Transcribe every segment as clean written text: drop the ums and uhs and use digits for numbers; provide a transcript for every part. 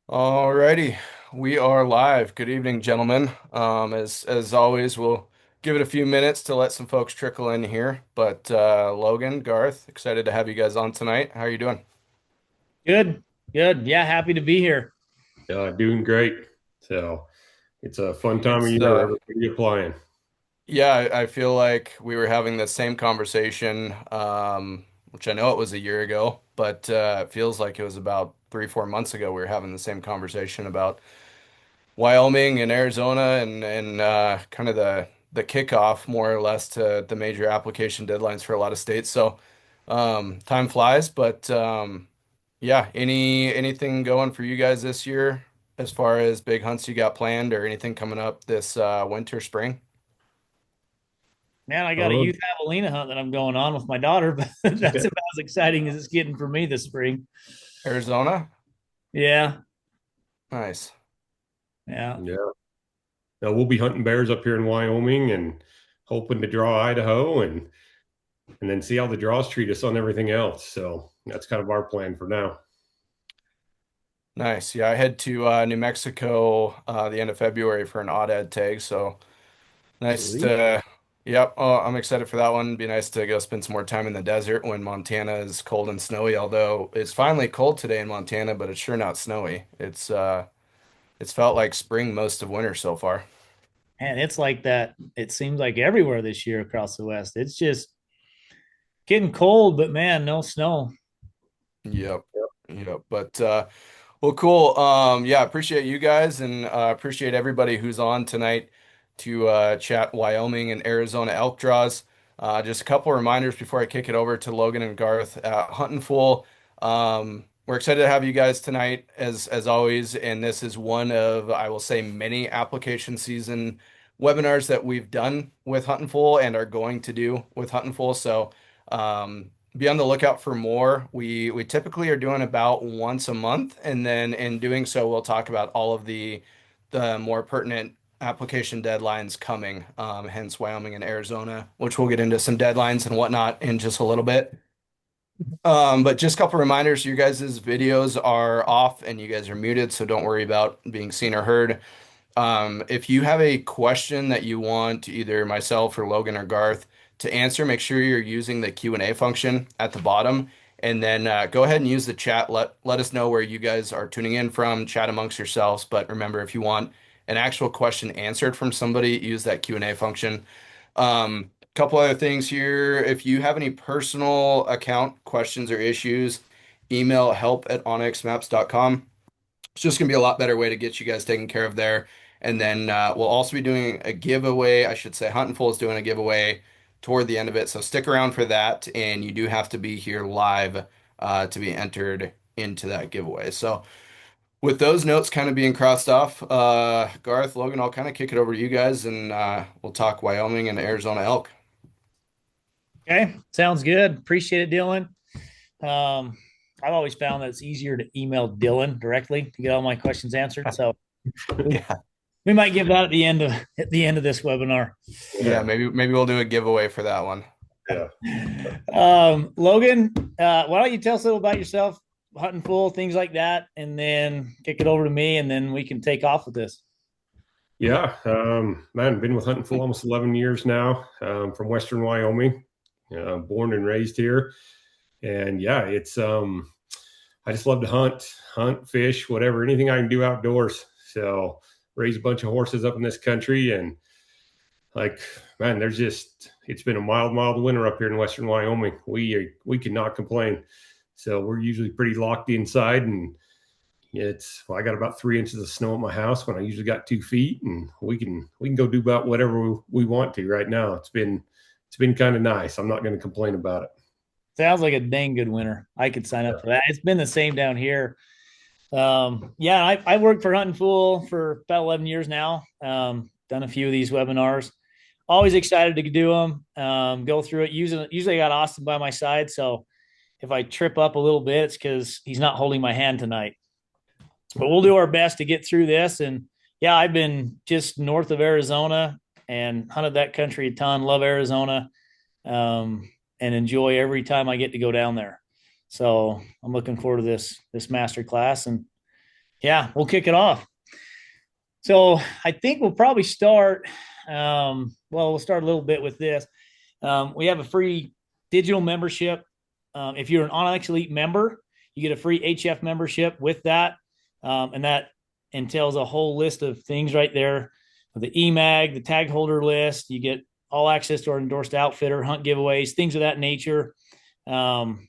Alrighty, we are live. Good evening, gentlemen. As always, we'll give it a few minutes to let some folks trickle in here. But Logan, Garth, excited to have you guys on tonight. How are you doing? Good, good. Yeah, happy to be here. Doing great. So it's a fun time of It's year. Everybody applying. Yeah, I feel like we were having the same conversation, which I know it was a year ago, but it feels like it was about 3, 4 months ago. We were having the same conversation about Wyoming and Arizona and kind of the kickoff more or less to the major application deadlines for a lot of states. So time flies, but yeah, anything going for you guys this year as far as big hunts you got planned or anything coming up this winter, spring? Man, I got a Oh, youth javelina hunt that I'm going on with my daughter, but that's about as exciting as it's getting for me this spring. Arizona? Yeah, Nice. yeah. yeah. Now we'll be hunting bears up here in Wyoming and hoping to draw Idaho and then see how the draws treat us on everything else. So that's kind of our plan for now. Nice. Yeah, I head to New Mexico the end of February for an odd tag, so nice Sweet. to, yep. Oh, I'm excited for that one. Be nice to go spend some more time in the desert when Montana is cold and snowy. Although it's finally cold today in Montana, but it's sure not snowy. It's felt like spring most of winter so far. And it's like that. It seems like everywhere this year across the West. It's just getting cold, but man, no snow. Yep. Yep. But well, cool. Yeah, appreciate you guys and appreciate everybody who's on tonight to chat Wyoming and Arizona elk draws. Just a couple of reminders before I kick it over to Logan and Garth at Huntin' Fool. We're excited to have you guys tonight, as always, and this is one of, I will say, many application season webinars that we've done with Huntin' Fool and are going to do with Huntin' Fool. So be on the lookout for more. We typically are doing about once a month, and then in doing so, we'll talk about all of the more pertinent application deadlines coming, hence Wyoming and Arizona, which we'll get into some deadlines and whatnot in just a little bit. But just a couple reminders, you guys' videos are off and you guys are muted, so don't worry about being seen or heard. If you have a question that you want either myself or Logan or Garth to answer, make sure you're using the Q&A function at the bottom, and then go ahead and use the chat. Let us know where you guys are tuning in from, chat amongst yourselves. But remember, if you want an actual question answered from somebody, use that Q&A function. Couple other things here. If you have any personal account questions or issues, email help@onxmaps.com. It's just gonna be a lot better way to get you guys taken care of there. And then we'll also be doing a giveaway. I should say Huntin' Full is doing a giveaway toward the end of it. So stick around for that. And you do have to be here live to be entered into that giveaway. So with those notes kind of being crossed off, Garth, Logan, I'll kind of kick it over to you guys and we'll talk Wyoming and Arizona elk. Okay, sounds good. Appreciate it, Dylan. Um, I've always found that it's easier to email Dylan directly to get all my questions answered. So Yeah. we might give that at the end of this webinar. Yeah, Yeah. maybe we'll do a giveaway for that one. Yeah. Logan, why don't you tell us a little about yourself, hunting full, things like that, and then kick it over to me, and then we can take off with this. Yeah. Man, been with hunting for almost 11 years now. From Western Wyoming, born and raised here. And yeah, I just love to hunt, fish, whatever, anything I can do outdoors. So raise a bunch of horses up in this country, and like, man, it's been a mild winter up here in Western Wyoming. We cannot complain. So we're usually pretty locked inside, and I got about 3 inches of snow at my house when I usually got 2 feet, and we can go do about whatever we want to right now. It's been kind of nice. I'm not going to complain about it. Sounds like a dang good winter. I could sign up for that. It's been the same down here. Yeah, I worked for Hunting Fool for about 11 years now. Done a few of these webinars. Always excited to do them. Go through it. Usually I got Austin by my side, so if I trip up a little bit, it's because he's not holding my hand tonight. But we'll do our best to get through this. And yeah, I've been just north of Arizona and hunted that country a ton. Love Arizona, and enjoy every time I get to go down there. So I'm looking forward to this master class and Yeah, we'll kick it off. So I think we'll probably start. Well, we'll start a little bit with this. We have a free digital membership. If you're an onX Elite member, you get a free HF membership with that, and that entails a whole list of things right there. The EMAG, the tag holder list. You get all access to our endorsed outfitter, hunt giveaways, things of that nature. Um,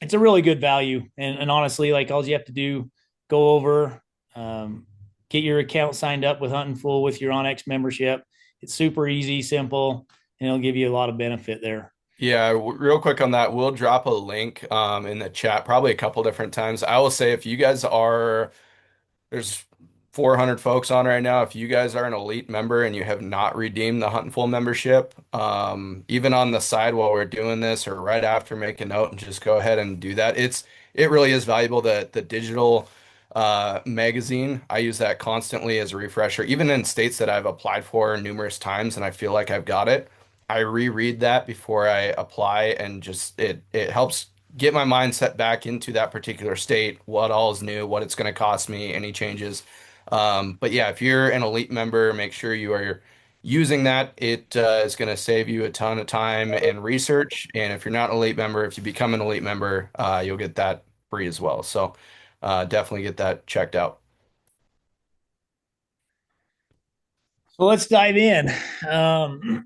it's a really good value, and honestly, like all you have to do, go over, um, get your account signed up with Huntin Full with your onX membership. It's super easy, simple, and it'll give you a lot of benefit there. Yeah, real quick on that, we'll drop a link in the chat probably a couple different times. I will say if you guys are there's 400 folks on right now. If you guys are an elite member and you have not redeemed the Hunt Full membership, even on the side while we're doing this or right after, make a note and just go ahead and do that. It really is valuable. The digital magazine, I use that constantly as a refresher, even in states that I've applied for numerous times and I feel like I've got it. I reread that before I apply and just it helps get my mindset back into that particular state, what all is new, what it's going to cost me, any changes. But yeah, if you're an elite member, make sure you are using that. It is going to save you a ton of time and research. And if you're not an elite member, if you become an elite member, you'll get that free as well. So definitely get that checked out. So let's dive in. Um,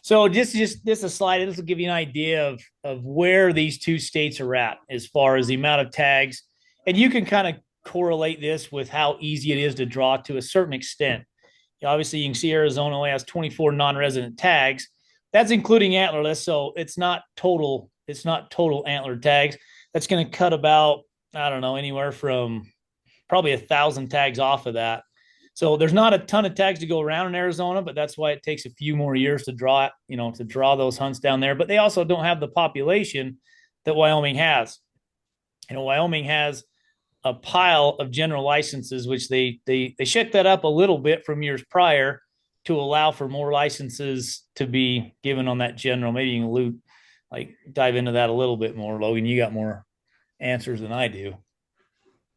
so just a slide. This will give you an idea of where these two states are at as far as the amount of tags, and you can kind of correlate this with how easy it is to draw to a certain extent. Obviously, you can see Arizona only has 24 non-resident tags. That's including antlerless, so it's not total. It's not total antler tags. That's going to cut about, I don't know, anywhere from probably 1,000 tags off of that. So there's not a ton of tags to go around in Arizona, but that's why it takes a few more years to draw it, to draw those hunts down there. But they also don't have the population that Wyoming has. Wyoming has a pile of general licenses, which they shook that up a little bit from years prior to allow for more licenses to be given on that general. Maybe you can dive into that a little bit more, Logan. You got more answers than I do.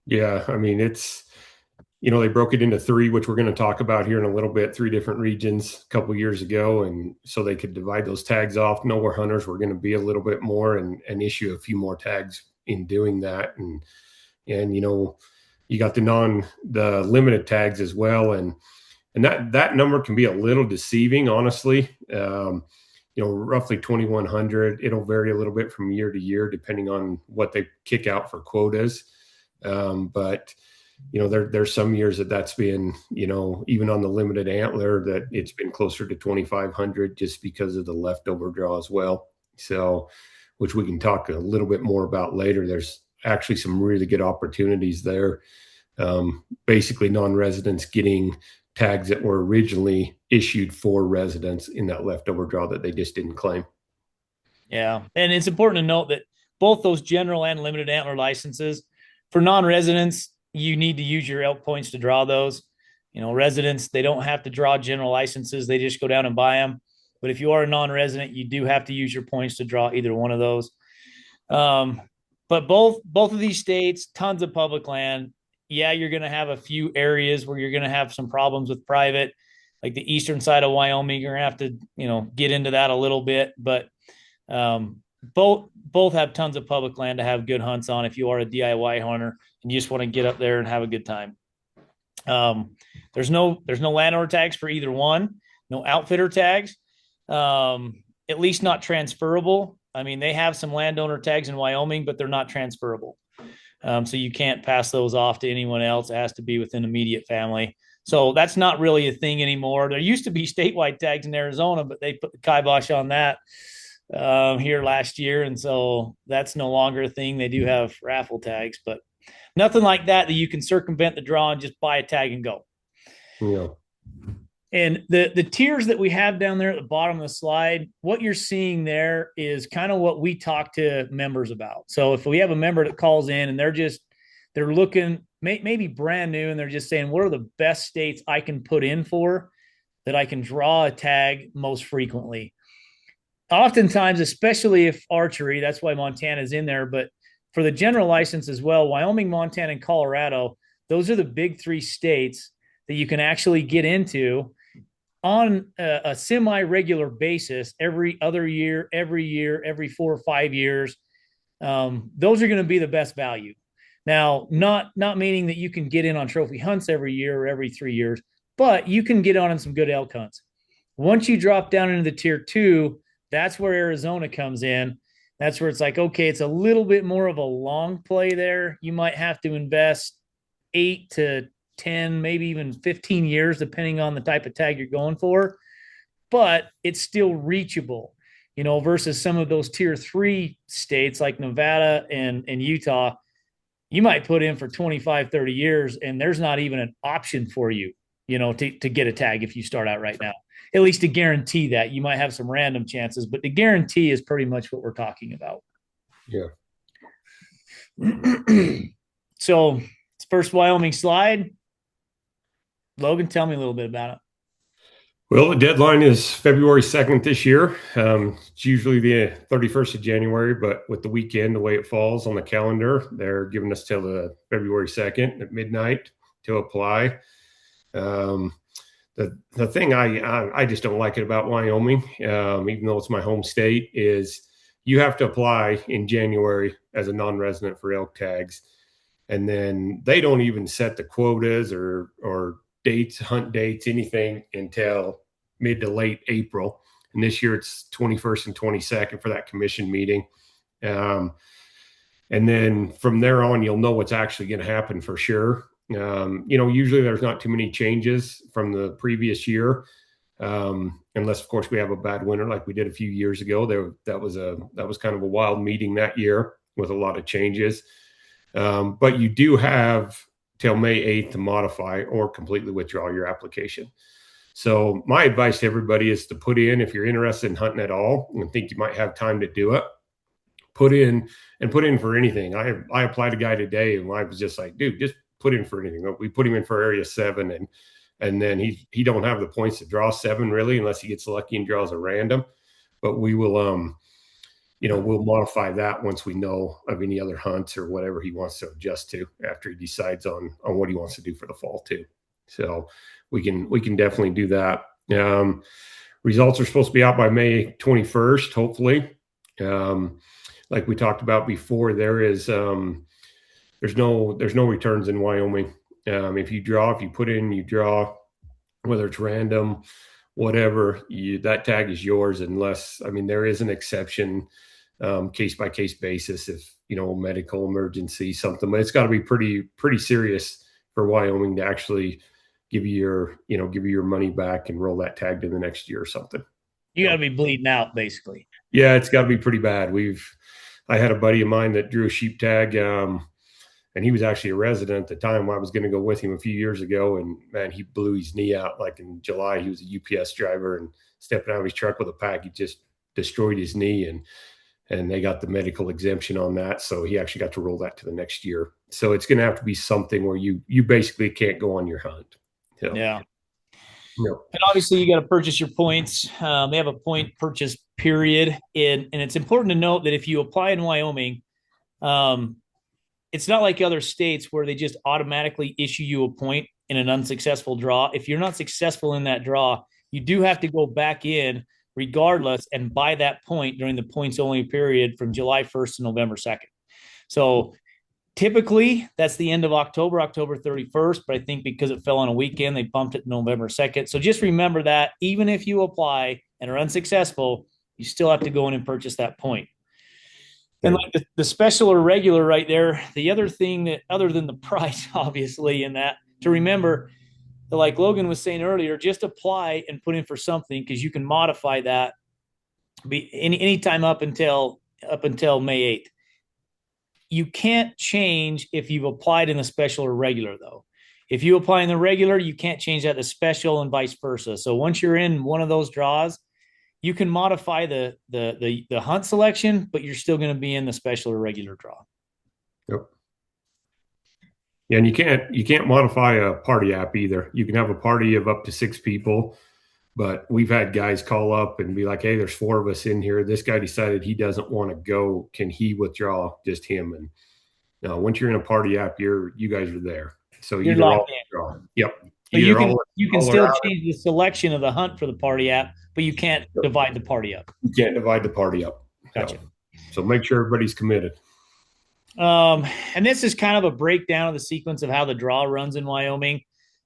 Yeah, I mean, they broke it into three, which we're going to talk about here in a little bit, three different regions a couple years ago. And so they could divide those tags off, know where hunters were going to be a little bit more and issue a few more tags in doing that. And you got the limited tags as well. And that number can be a little deceiving, honestly. Roughly 2,100. It'll vary a little bit from year to year, depending on what they kick out for quotas. But there's some years that's been, even on the limited antler, that it's been closer to 2,500 just because of the leftover draw as well. So, which we can talk a little bit more about later. There's actually some really good opportunities there. Basically, non-residents getting tags that were originally issued for residents in that leftover draw that they just didn't claim. Yeah. And it's important to note that both those general and limited antler licenses for non-residents, you need to use your elk points to draw those. Residents, they don't have to draw general licenses. They just go down and buy them. But if you are a non-resident, you do have to use your points to draw either one of those. But both of these states, tons of public land. Yeah, you're going to have a few areas where you're going to have some problems with private, like the eastern side of Wyoming. You're going to have to, get into that a little bit. But both have tons of public land to have good hunts on if you are a DIY hunter and you just want to get up there and have a good time. There's no landowner tags for either one, no outfitter tags, at least not transferable. I mean, they have some landowner tags in Wyoming, but they're not transferable. So you can't pass those off to anyone else. It has to be within immediate family. So that's not really a thing anymore. There used to be statewide tags in Arizona, but they put the kibosh on that here last year. And so that's no longer a thing. They do have raffle tags, but nothing like that you can circumvent the draw and just buy a tag and go. Yeah. And the tiers that we have down there at the bottom of the slide, what you're seeing there is kind of what we talk to members about. So if we have a member that calls in and they're looking maybe brand new and they're just saying, what are the best states I can put in for that I can draw a tag most frequently? Oftentimes, especially if archery, that's why Montana's in there, but for the general license as well, Wyoming, Montana, and Colorado, those are the big 3 states that you can actually get into on a semi-regular basis every other year, every 4 or 5 years. Those are going to be the best value. Now, not meaning that you can get in on trophy hunts every year or every 3 years, but you can get on some good elk hunts. Once you drop down into the tier 2, that's where Arizona comes in. That's where it's like, okay, it's a little bit more of a long play there. You might have to invest 8 to 10, maybe even 15 years, depending on the type of tag you're going for. But it's still reachable, versus some of those tier 3 states like Nevada and Utah. You might put in for 25, 30 years, and there's not even an option for you, to get a tag if you start out right now. At least to guarantee that. You might have some random chances, but the guarantee is pretty much what we're talking about. Yeah. So, first Wyoming slide. Logan, tell me a little bit about it. Well, the deadline is February 2nd this year. It's usually the 31st of January, but with the weekend, the way it falls on the calendar, they're giving us till the February 2nd at midnight to apply. The thing I just don't like it about Wyoming, even though it's my home state, is you have to apply in January as a non-resident for elk tags. And then they don't even set the quotas or dates, hunt dates, anything until mid to late April. And this year it's 21st and 22nd for that commission meeting. And then from there on, you'll know what's actually going to happen for sure. Usually there's not too many changes from the previous year. Unless of course we have a bad winter like we did a few years ago. That was kind of a wild meeting that year with a lot of changes. But you do have till May 8th to modify or completely withdraw your application. So my advice to everybody is to put in, if you're interested in hunting at all and think you might have time to do it, put in for anything. I applied a guy today and I was just like, dude, just put in for anything. We put him in for area 7 and then he don't have the points to draw 7 really, unless he gets lucky and draws a random. But we will, we'll modify that once we know of any other hunts or whatever he wants to adjust to after he decides on what he wants to do for the fall too. So we can definitely do that. Results are supposed to be out by May 21st, hopefully. Like we talked about before, there's no returns in Wyoming. If you put in, you draw, whether it's random, whatever, that tag is yours unless, there is an exception, case by case basis, if, medical emergency, something, but it's got to be pretty serious for Wyoming to actually give you your money back and roll that tag to the next year or something. You got to be bleeding out, basically. Yeah, it's got to be pretty bad. I had a buddy of mine that drew a sheep tag, and he was actually a resident at the time. I was going to go with him a few years ago, and man, he blew his knee out. Like in July, he was a UPS driver and stepping out of his truck with a pack, he just destroyed his knee, and they got the medical exemption on that, so he actually got to roll that to the next year. So it's going to have to be something where you basically can't go on your hunt. So, yeah. No. And obviously, you got to purchase your points. They have a point purchase period, and it's important to note that if you apply in Wyoming, it's not like other states where they just automatically issue you a point in an unsuccessful draw. If you're not successful in that draw, you do have to go back in regardless and buy that point during the points only period from July 1st to November 2nd. So typically that's the end of October 31st, but I think because it fell on a weekend, they bumped it to November 2nd. So just remember that even if you apply and are unsuccessful, you still have to go in and purchase that point. And like the special or regular right there, the other thing that, other than the price, obviously, in that to remember, like Logan was saying earlier, just apply and put in for something, because you can modify that any time up until May 8th. You can't change if you've applied in the special or regular, though. If you apply in the regular, you can't change that to special and vice versa. So once you're in one of those draws, you can modify the hunt selection, but you're still going to be in the special or regular draw. Yep. Yeah, and you can't modify a party app either. You can have a party of up to 6 people, But we've had guys call up and be like, "Hey, there's four of us in here. This guy decided he doesn't want to go. Can he withdraw just him?" And once you're in a party app, you guys are there. So You're either all locked in. withdraw. Yep. So you Either can you can all are still out. change the selection of the hunt for the party app, but you can't divide the party up. You can't divide the party up. Gotcha. So make sure everybody's committed. And this is kind of a breakdown of the sequence of how the draw runs in Wyoming.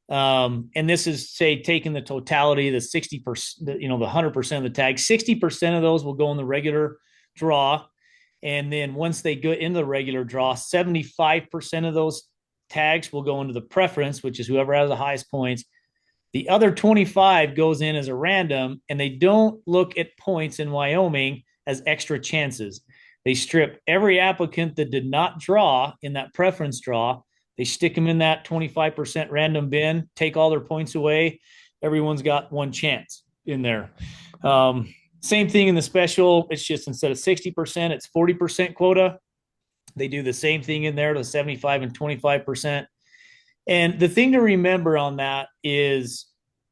And this is, say, taking the totality, the 60%, the 100% of the tags. 60% of those will go in the regular draw. And then once they go into the regular draw, 75% of those tags will go into the preference, which is whoever has the highest points. The other 25 goes in as a random, and they don't look at points in Wyoming as extra chances. They strip every applicant that did not draw in that preference draw. They stick them in that 25% random bin, take all their points away. Everyone's got one chance in there. Same thing in the special. It's just instead of 60%, it's 40% quota. They do the same thing in there to 75 and 25%. And the thing to remember on that is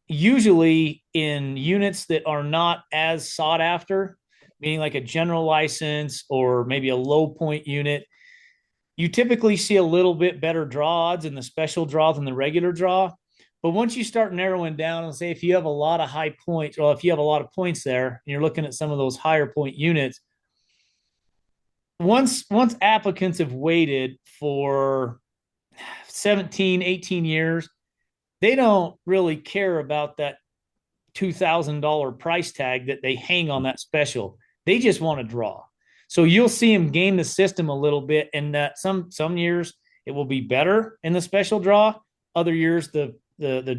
usually in units that are not as sought after, meaning like a general license or maybe a low point unit, you typically see a little bit better draw odds in the special draw than the regular draw. But once you start narrowing down and say if you have a lot of high points, or if you have a lot of points there, and you're looking at some of those higher point units, once applicants have waited for 17, 18 years, they don't really care about that $2,000 price tag that they hang on that special. They just want to draw. So you'll see them game the system a little bit, and that some years it will be better in the special draw. Other years the at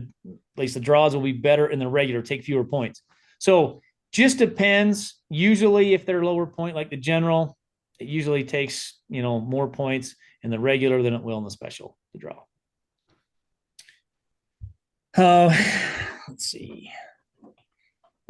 least the draws will be better in the regular, take fewer points. So just depends. Usually if they're lower point like the general, it usually takes more points in the regular than it will in the special to draw. Let's see.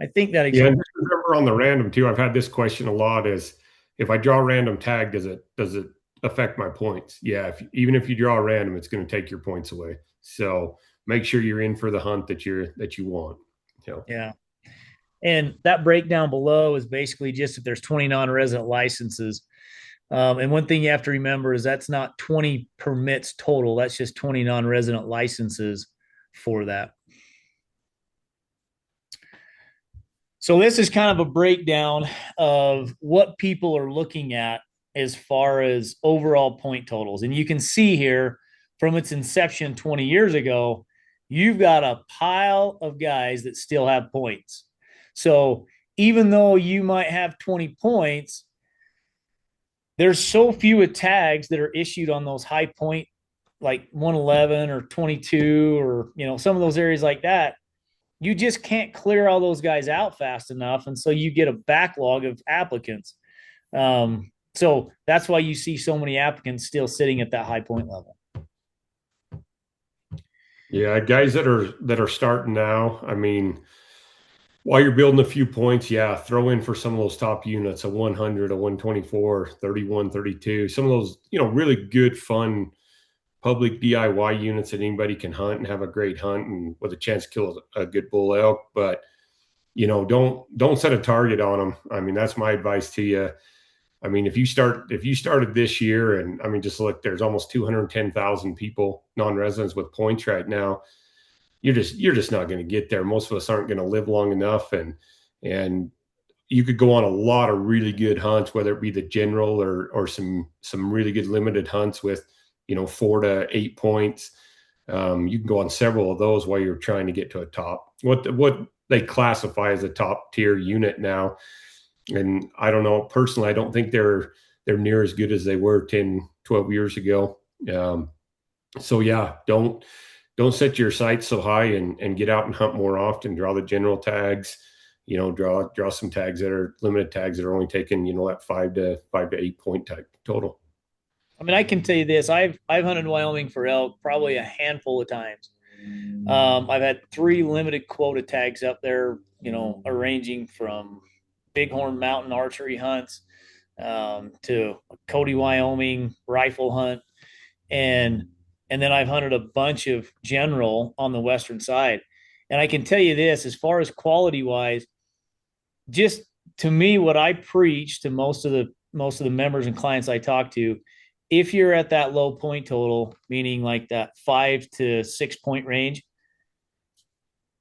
I think that Yeah, and just remember on the random too. I've had this question a lot: is if I draw a random tag, does it affect my points? Yeah, even if you draw a random, it's going to take your points away. So make sure you're in for the hunt that you want. Yeah. And that breakdown below is basically just if there's 20 non-resident licenses. And one thing you have to remember is that's not 20 permits total. That's just 20 non-resident licenses for that. So this is kind of a breakdown of what people are looking at as far as overall point totals. And you can see here from its inception 20 years ago, you've got a pile of guys that still have points. So even though you might have 20 points, there's so few tags that are issued on those high point, like 111 or 22 or, some of those areas like that. You just can't clear all those guys out fast enough. And so you get a backlog of applicants. So that's why you see so many applicants still sitting at that high point level. Yeah, guys that are starting now, I mean, while you're building a few points, yeah, throw in for some of those top units, a 100, a 124, 31, 32, some of those, really good, fun public DIY units that anybody can hunt and have a great hunt and with a chance to kill a good bull elk. But, don't set a target on them. I mean, that's my advice to you. I mean, if you started this year, and I mean, just look, there's almost 210,000 people, non-residents with points right now. You're just not going to get there. Most of us aren't going to live long enough, and you could go on a lot of really good hunts, whether it be the general or some really good limited hunts with 4 to 8 points. You can go on several of those while you're trying to get to a top. What they classify as a top tier unit now. And I don't know, personally, I don't think they're near as good as they were 10, 12 years ago. So yeah, don't set your sights so high and get out and hunt more often. Draw the general tags, draw some tags that are limited tags that are only taking, that 5 to 8 point tag total. I mean, I can tell you this: I've hunted Wyoming for elk probably a handful of times. I've had 3 limited quota tags up there, ranging from bighorn mountain archery hunts to Cody, Wyoming rifle hunt, and then I've hunted a bunch of general on the western side. And I can tell you this, as far as quality wise, just to me, what I preach to most of the members and clients I talk to, if you're at that low point total, meaning like that 5 to 6 point range,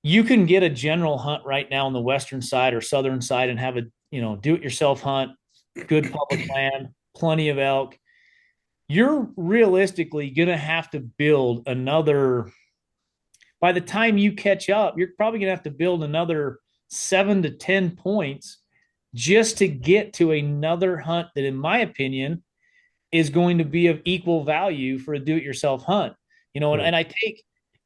you can get a general hunt right now on the western side or southern side and have a do it yourself hunt, good public land, plenty of elk. You're realistically going to have to build another, by the time you catch up, you're probably going to have to build another 7 to 10 points just to get to another hunt that, in my opinion, is going to be of equal value for a do-it-yourself hunt. And I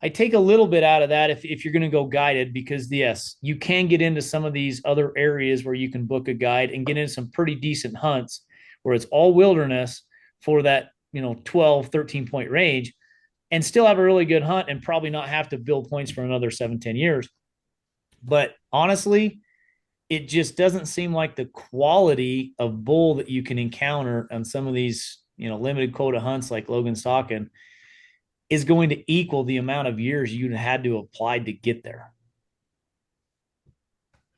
take a little bit out of that if you're going to go guided, because yes, you can get into some of these other areas where you can book a guide and get into some pretty decent hunts where it's all wilderness for that 12, 13 point range, and still have a really good hunt and probably not have to build points for another 7, 10 years. But honestly, it just doesn't seem like the quality of bull that you can encounter on some of these limited quota hunts like Logan's talking is going to equal the amount of years you had to apply to get there.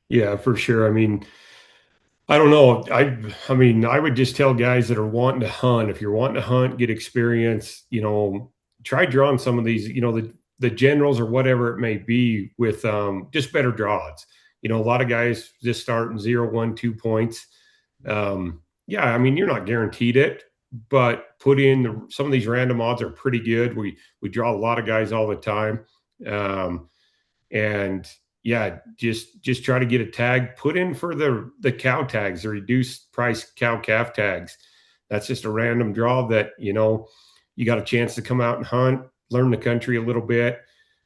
Yeah, for sure. I mean, I don't know. I mean, I would just tell guys that are wanting to hunt, if you're wanting to hunt, get experience, try drawing some of these, the generals or whatever it may be with just better draws. A lot of guys just start in 0, 1, 2 points. Yeah, I mean, you're not guaranteed it, but put in some of these random odds are pretty good. We draw a lot of guys all the time. And yeah, just try to get a tag put in for the cow tags, the reduced price cow calf tags. That's just a random draw that you got a chance to come out and hunt, learn the country a little bit,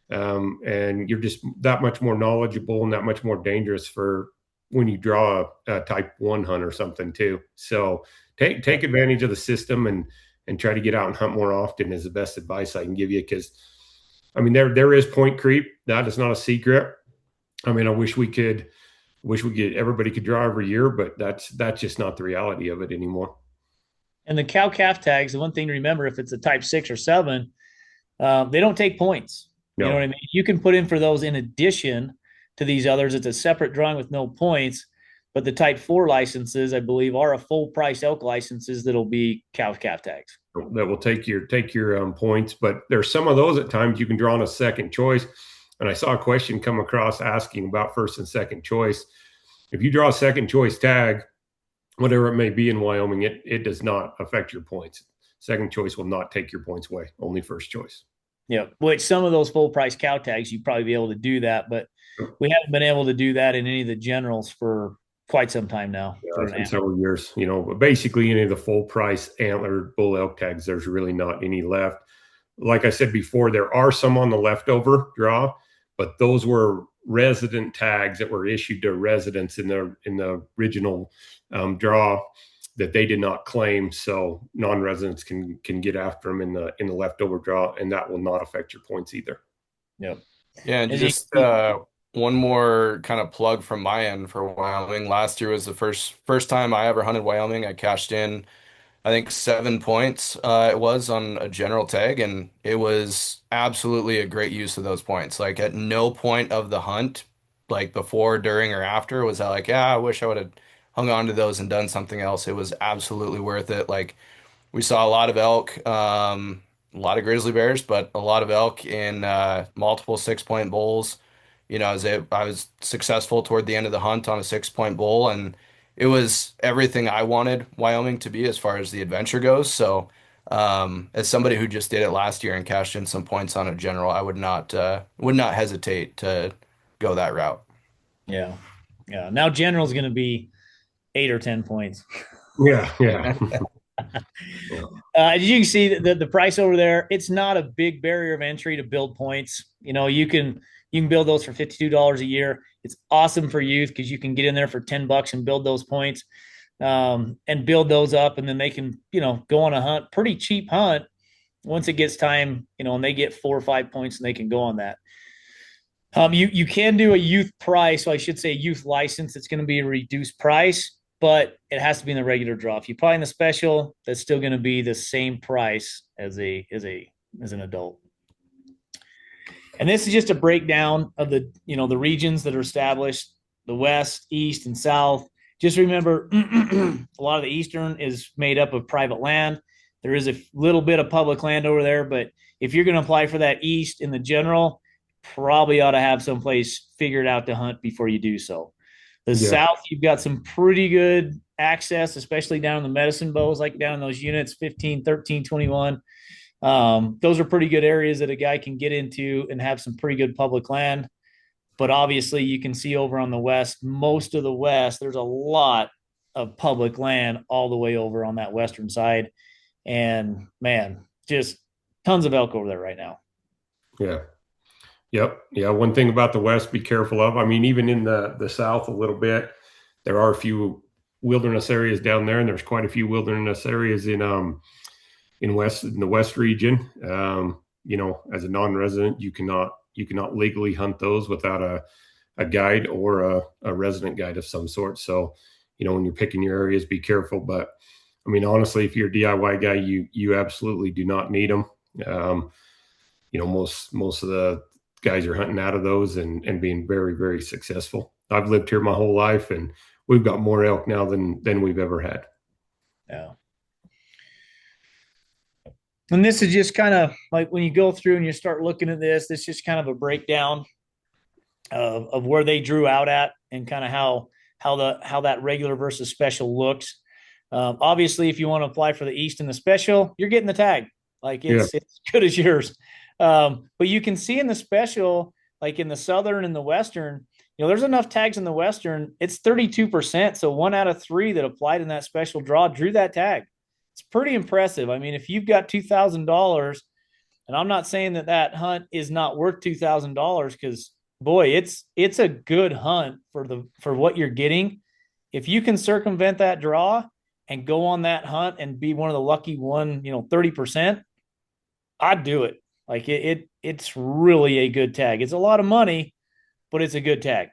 and you're just that much more knowledgeable and that much more dangerous for when you draw a type 1 hunt or something too. So take advantage of the system and try to get out and hunt more often is the best advice I can give you, because I mean there is point creep. That is not a secret. I mean, I wish everybody could draw every year, but that's just not the reality of it anymore. And the cow calf tags, the one thing to remember, if it's a type 6 or 7, they don't take points. You know what I No. mean? You can put in for those in addition to these others. It's a separate drawing with no points. But the type 4 licenses, I believe, are a full price elk licenses that'll be cow calf tags. That will take your points, but there's some of those at times you can draw on a second choice. And I saw a question come across asking about first and second choice. If you draw a second choice tag, whatever it may be in Wyoming, it does not affect your points. Second choice will not take your points away, only first choice. Yeah, which some of those full price cow tags, you'd probably be able to do that, but we haven't been able to do that in any of the generals for quite some time now. Yeah, it's been several years, but basically any of the full price antler bull elk tags, there's really not any left. Like I said before, there are some on the leftover draw, but those were resident tags that were issued to residents in the original draw that they did not claim. So non-residents can get after them in the leftover draw, and that will not affect your points either. Yep. Yeah, and just one more kind of plug from my end for Wyoming. Last year was the first time I ever hunted Wyoming. I cashed in, I think 7 points it was on a general tag, and it was absolutely a great use of those points. Like at no point of the hunt, like before, during, or after, was I like, yeah, I wish I would have hung on to those and done something else. It was absolutely worth it. Like we saw a lot of elk, a lot of grizzly bears, but a lot of elk in multiple 6 point bowls. I was successful toward the end of the hunt on a 6 point bowl, and it was everything I wanted Wyoming to be as far as the adventure goes. So, as somebody who just did it last year and cashed in some points on a general, I would not hesitate to go that route. Yeah. Yeah. Now general's going to be 8 or 10 points. Yeah, yeah. As you can see, the price over there, it's not a big barrier of entry to build points. You can build those for $52 a year. It's awesome for youth because you can get in there for $10 and build those points, and build those up, and then they can go on a hunt, pretty cheap hunt. Once it gets time, and they get 4 or 5 points, and they can go on that. You can do a youth price, so I should say youth license. It's going to be a reduced price, but it has to be in the regular draw. If you apply in the special, that's still going to be the same price as an adult. And this is just a breakdown of the, the regions that are established, the West, East, and South. Just remember, a lot of the Eastern is made up of private land. There is a little bit of public land over there, but if you're going to apply for that East in the general, probably ought to have someplace figured out to hunt before you do so. The Yeah. South, you've got some pretty good access, especially down in the medicine bows, like down in those units 15, 13, 21. Those are pretty good areas that a guy can get into and have some pretty good public land. But obviously, you can see over on the West, most of the West, there's a lot of public land all the way over on that Western side. And man, just tons of elk over there right now. Yeah. Yep. Yeah. One thing about the West, be careful of. I mean, even in the South a little bit, there are a few wilderness areas down there, and there's quite a few wilderness areas in the West region. As a non-resident, you cannot legally hunt those without a guide or a resident guide of some sort. So, when you're picking your areas, be careful. But I mean, honestly, if you're a DIY guy, you absolutely do not need them. Most of the guys are hunting out of those and being very, very successful. I've lived here my whole life, and we've got more elk now than we've ever had. Yeah. And this is just kind of like when you go through and you start looking at this is just kind of a breakdown of where they drew out at and kind of how that regular versus special looks. Obviously, if you want to apply for the East and the special, you're getting the tag. Like Yeah. it's good as yours. But you can see in the special, like in the Southern and the Western, there's enough tags in the Western. It's 32%. So 1 out of 3 that applied in that special draw drew that tag. It's pretty impressive. I mean, if you've got $2,000, and I'm not saying that hunt is not worth $2,000 because boy, it's a good hunt for what you're getting. If you can circumvent that draw and go on that hunt and be one of the lucky 30%, I'd do it. Like it's really a good tag. It's a lot of money, but it's a good tag.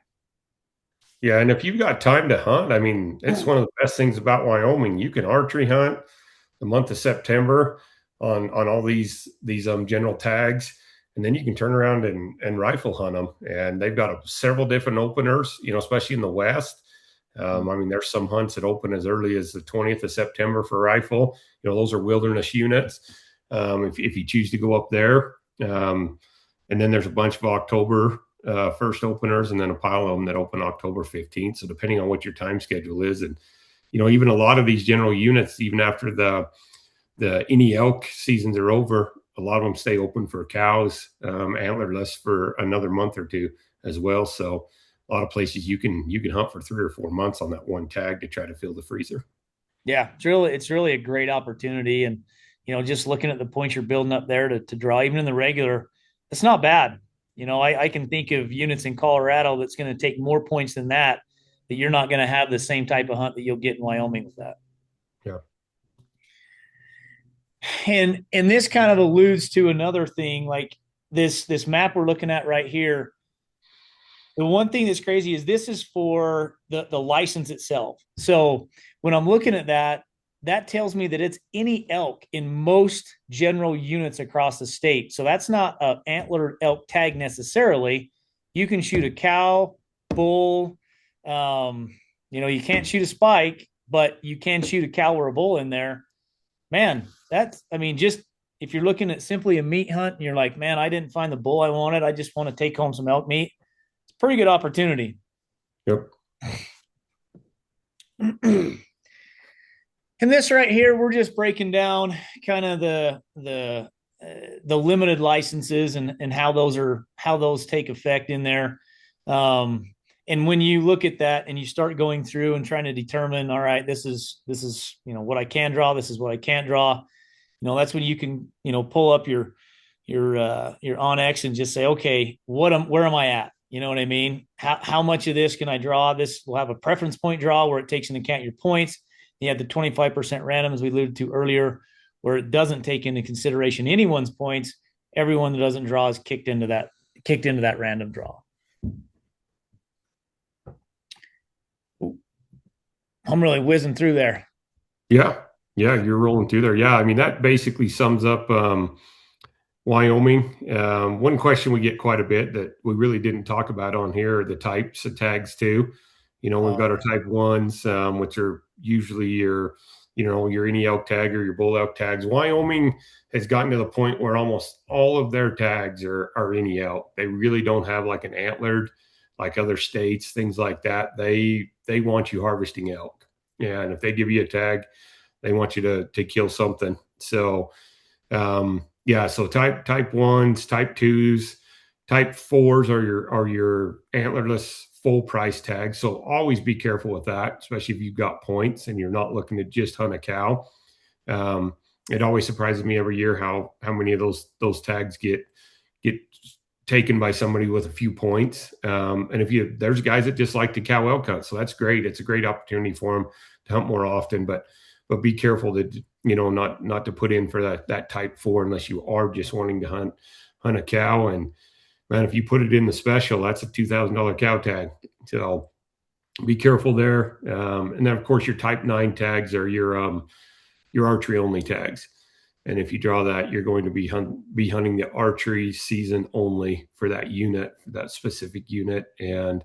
Yeah, and if you've got time to hunt, I mean, it's one of the best things about Wyoming. You can archery hunt the month of September on all these general tags, and then you can turn around and rifle hunt them. And they've got several different openers, especially in the West. I mean, there's some hunts that open as early as the 20th of September for rifle. Those are wilderness units. If you choose to go up there, and then there's a bunch of October first openers, and then a pile of them that open October 15th. So depending on what your time schedule is, and even a lot of these general units, even after the any elk seasons are over, a lot of them stay open for cows, antlerless for another month or two as well. So a lot of places you can hunt for 3 or 4 months on that one tag to try to fill the freezer. Yeah, it's really a great opportunity. And just looking at the points you're building up there to draw, even in the regular, it's not bad. I can think of units in Colorado that's going to take more points than that you're not going to have the same type of hunt that you'll get in Wyoming with that. Yeah. And this kind of alludes to another thing, like this map we're looking at right here. The one thing that's crazy is this is for the license itself. So when I'm looking at that tells me that it's any elk in most general units across the state. So that's not an antler elk tag necessarily. You can shoot a cow, bull. You can't shoot a spike, but you can shoot a cow or a bull in there. Man, just if you're looking at simply a meat hunt and you're like, man, I didn't find the bull I wanted, I just want to take home some elk meat. It's a pretty good opportunity. Yep. And this right here, we're just breaking down kind of the limited licenses and how those take effect in there. And when you look at that and you start going through and trying to determine, all right, this is what I can draw, this is what I can't draw. That's when you can pull up your onX and just say, okay, where am I at? You know what I mean? How much of this can I draw? This will have a preference point draw where it takes into account your points. You have the 25% random, as we alluded to earlier, where it doesn't take into consideration anyone's points. Everyone that doesn't draw is kicked into that random draw. I'm really whizzing through there. Yeah, you're rolling through there. Yeah, I mean that basically sums up Wyoming. One question we get quite a bit that we really didn't talk about on here are the types of tags too. We've got our type ones, which are usually your any elk tag or your bull elk tags. Wyoming has gotten to the point where almost all of their tags are any elk. They really don't have like an antlered, like other states, things like that. They want you harvesting elk, and if they give you a tag, they want you to kill something. So yeah, so type ones, type twos, type fours are your antlerless full price tags. So always be careful with that, especially if you've got points and you're not looking to just hunt a cow. Um, it always surprises me every year how many of those tags get taken by somebody with a few points. And there's guys that just like to cow elk hunt, so that's great. It's a great opportunity for them to hunt more often, but be careful that not to put in for that type four unless you are just wanting to hunt a cow. And man, if you put it in the special, that's a $2,000 cow tag. So be careful there. And then of course your type 9 tags are your archery only tags. And if you draw that, you're going to be hunting the archery season only for that unit, for that specific unit. And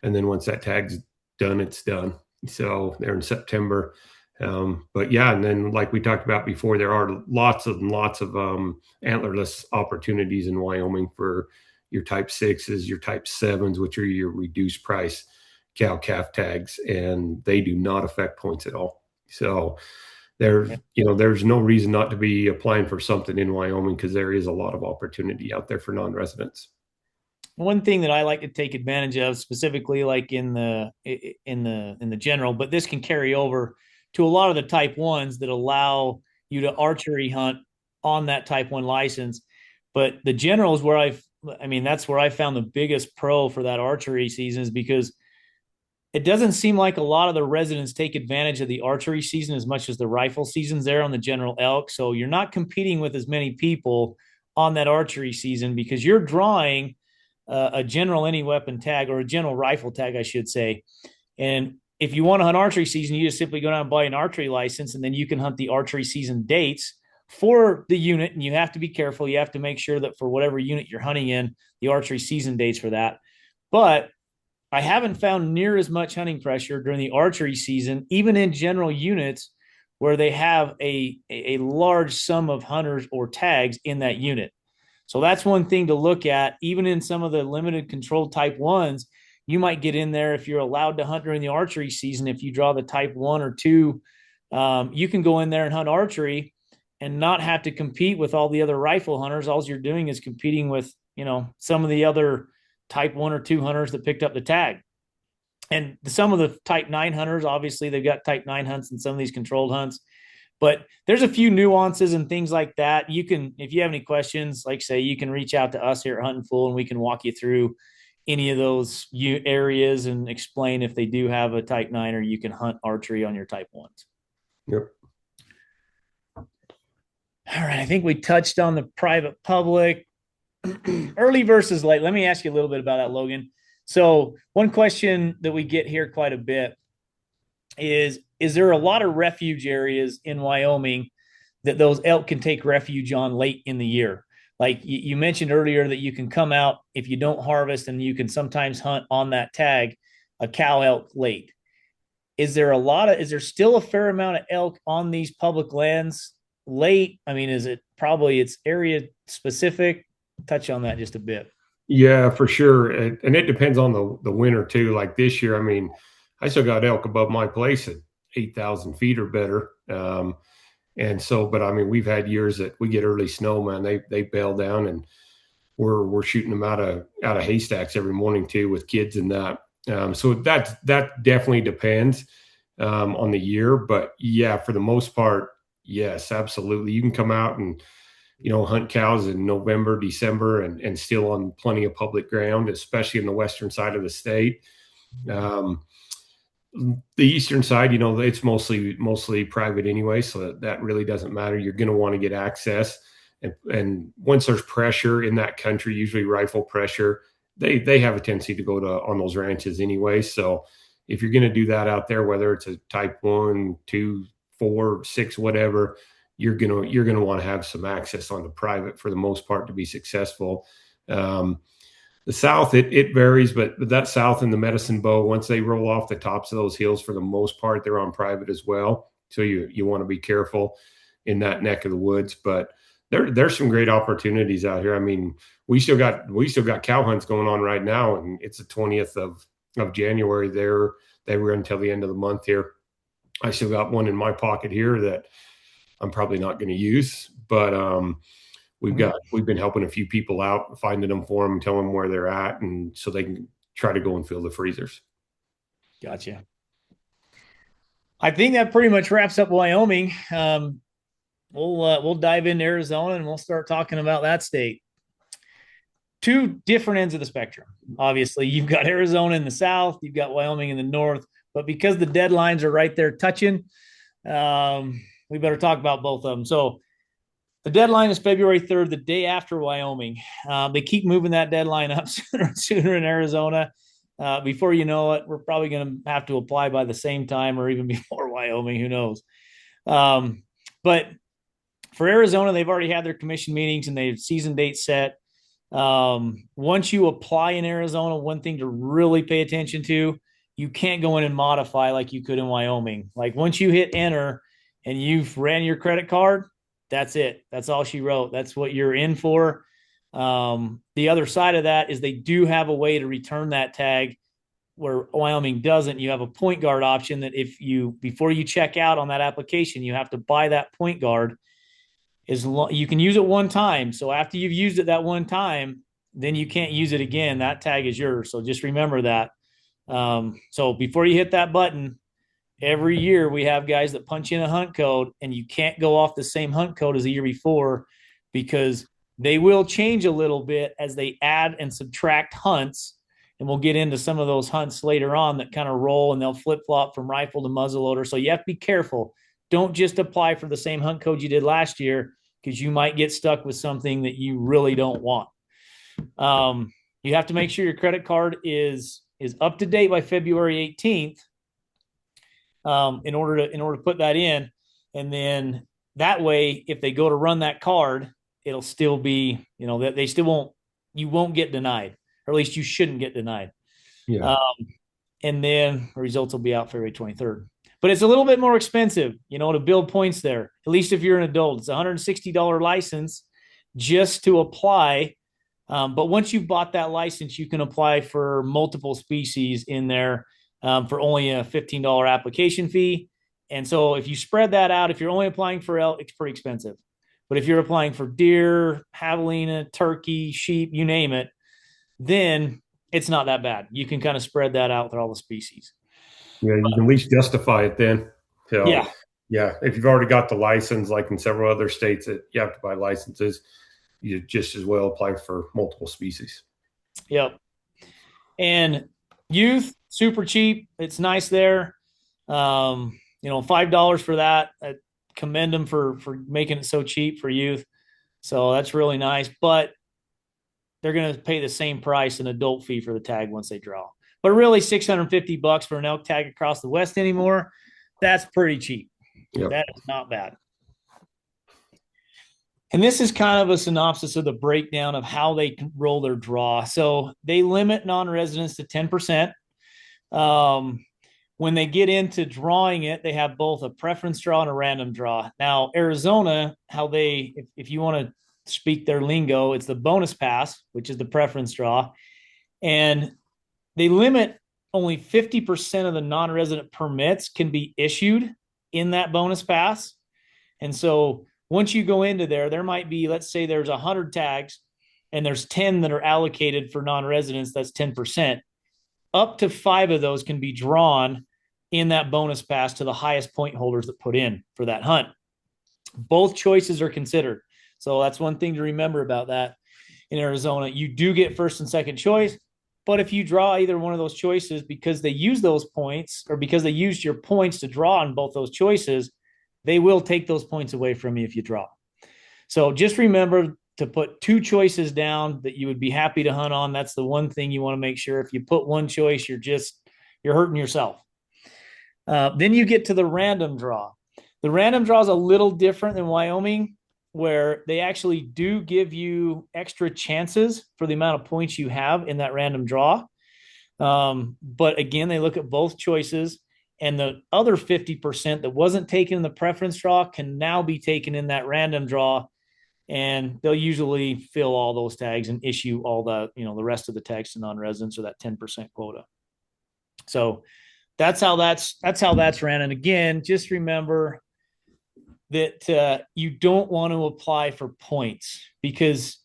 then once that tag's done, it's done. So they're in September. But yeah, and then like we talked about before, there are lots of antlerless opportunities in Wyoming for your type 6s, your type 7s, which are your reduced price cow calf tags, and they do not affect points at all. So there's no reason not to be applying for something in Wyoming, because there is a lot of opportunity out there for non-residents. One thing that I like to take advantage of, specifically like in the general, but this can carry over to a lot of the type ones that allow you to archery hunt on that type 1 license. But the general is where that's where I found the biggest pro for that archery season, is because it doesn't seem like a lot of the residents take advantage of the archery season as much as the rifle season's there on the general elk. So you're not competing with as many people on that archery season, because you're drawing a general any weapon tag, or a general rifle tag, I should say. And if you want to hunt archery season, you just simply go down and buy an archery license, and then you can hunt the archery season dates for the unit. And you have to be careful. You have to make sure that for whatever unit you're hunting in, the archery season dates for that. But I haven't found near as much hunting pressure during the archery season, even in general units where they have a large sum of hunters or tags in that unit. So that's one thing to look at. Even in some of the limited control type 1s, you might get in there if you're allowed to hunt during the archery season. If you draw the type 1 or 2, you can go in there and hunt archery and not have to compete with all the other rifle hunters. All you're doing is competing with, some of the other type 1 or 2 hunters that picked up the tag. And some of the type 9 hunters, obviously they've got type 9 hunts in some of these controlled hunts. But there's a few nuances and things like that. You can, if you have any questions, like say, you can reach out to us here at Huntin' Fool, and we can walk you through any of those areas and explain if they do have a type 9, or you can hunt archery on your type 1s. Yep. All right. I think we touched on the private public. Early versus late. Let me ask you a little bit about that, Logan. So one question that we get here quite a bit is there a lot of refuge areas in Wyoming that those elk can take refuge on late in the year? Like you mentioned earlier that you can come out if you don't harvest, and you can sometimes hunt on that tag a cow elk late. Is there still a fair amount of elk on these public lands late? I mean, is it probably it's area specific? Touch on that just a bit. Yeah, for sure. And it depends on the winter too. Like this year, I mean, I still got elk above my place at 8,000 feet or better. And so, but I mean, we've had years that we get early snow, man. They bail down, and we're shooting them out of haystacks every morning too, with kids and that. So that definitely depends on the year. But yeah, for the most part, yes, absolutely. You can come out and hunt cows in November, December, and still on plenty of public ground, especially in the western side of the state. The eastern side, it's mostly private anyway, so that really doesn't matter. You're going to want to get access, and once there's pressure in that country, usually rifle pressure, they have a tendency to go on those ranches anyway. So if you're going to do that out there, whether it's a type 1, 2, 4, 6, whatever, you're gonna want to have some access on the private for the most part to be successful. Um, the south, it varies, but that south in the Medicine Bow, once they roll off the tops of those hills, for the most part, they're on private as well. So you want to be careful in that neck of the woods. But there's some great opportunities out here. I mean, we still got cow hunts going on right now, and it's the 20th of January. They were until the end of the month here. I still got one in my pocket here that I'm probably not going to use, but we've been helping a few people out, finding them for them, telling them where they're at, and so they can try to go and fill the freezers. Gotcha. I think that pretty much wraps up Wyoming. We'll dive into Arizona and we'll start talking about that state. Two different ends of the spectrum. Obviously, you've got Arizona in the south, you've got Wyoming in the north, but because the deadlines are right there touching, we better talk about both of them. So the deadline is February 3rd, the day after Wyoming. They keep moving that deadline up sooner and sooner in Arizona. Before you know it, we're probably going to have to apply by the same time or even before Wyoming. Who knows? But for Arizona, they've already had their commission meetings and they've season dates set. Once you apply in Arizona, one thing to really pay attention to, you can't go in and modify like you could in Wyoming. Like once you hit enter and you've ran your credit card, that's it. That's all she wrote. That's what you're in for. The other side of that is they do have a way to return that tag where Wyoming doesn't. You have a point guard option that before you check out on that application, you have to buy that point guard. You can use it one time. So after you've used it that one time, then you can't use it again. That tag is yours. So just remember that. So before you hit that button, every year we have guys that punch in a hunt code and you can't go off the same hunt code as the year before because they will change a little bit as they add and subtract hunts. And we'll get into some of those hunts later on that kind of roll and they'll flip flop from rifle to muzzleloader. So you have to be careful. Don't just apply for the same hunt code you did last year because you might get stuck with something that you really don't want. You have to make sure your credit card is up to date by February 18th in order to put that in. And then that way, if they go to run that card, it'll still be, that they still you won't get denied, or at least you shouldn't get denied. Yeah. And then the results will be out February 23rd. But it's a little bit more expensive, to build points there, at least if you're an adult. It's a $160 license just to apply. But once you've bought that license, you can apply for multiple species in there for only a $15 application fee. And so if you spread that out, if you're only applying for elk, it's pretty expensive. But if you're applying for deer, javelina, turkey, sheep, you name it, then it's not that bad. You can kind of spread that out through all the species. Yeah, you can at least justify it then. So, yeah. Yeah. If you've already got the license, like in several other states that you have to buy licenses, you just as well apply for multiple species. Yep. And youth, super cheap. It's nice there. $5 for that. I commend them for making it so cheap for youth. So that's really nice. But they're going to pay the same price an adult fee for the tag once they draw. But really $650 for an elk tag across the West anymore, that's pretty cheap. Yep. That is not bad. And this is kind of a synopsis of the breakdown of how they roll their draw. So they limit non-residents to 10%. When they get into drawing it, they have both a preference draw and a random draw. Now, Arizona, if you want to speak their lingo, it's the bonus pass, which is the preference draw. And they limit only 50% of the non-resident permits can be issued in that bonus pass. And so once you go into there might be, let's say there's 100 tags and there's 10 that are allocated for non-residents. That's 10%. Up to 5 of those can be drawn in that bonus pass to the highest point holders that put in for that hunt. Both choices are considered. So that's one thing to remember about that in Arizona. You do get first and second choice. But if you draw either one of those choices because they use those points or because they used your points to draw on both those choices, they will take those points away from you if you draw. So just remember to put 2 choices down that you would be happy to hunt on. That's the one thing you want to make sure. If you put one choice, you're hurting yourself. Then you get to the random draw. The random draw is a little different than Wyoming, where they actually do give you extra chances for the amount of points you have in that random draw. But again, they look at both choices, and the other 50% that wasn't taken in the preference draw can now be taken in that random draw. And they'll usually fill all those tags and issue all the rest of the tags to non-residents, or that 10% quota. So that's how that's ran. And again, just remember that you don't want to apply for points, because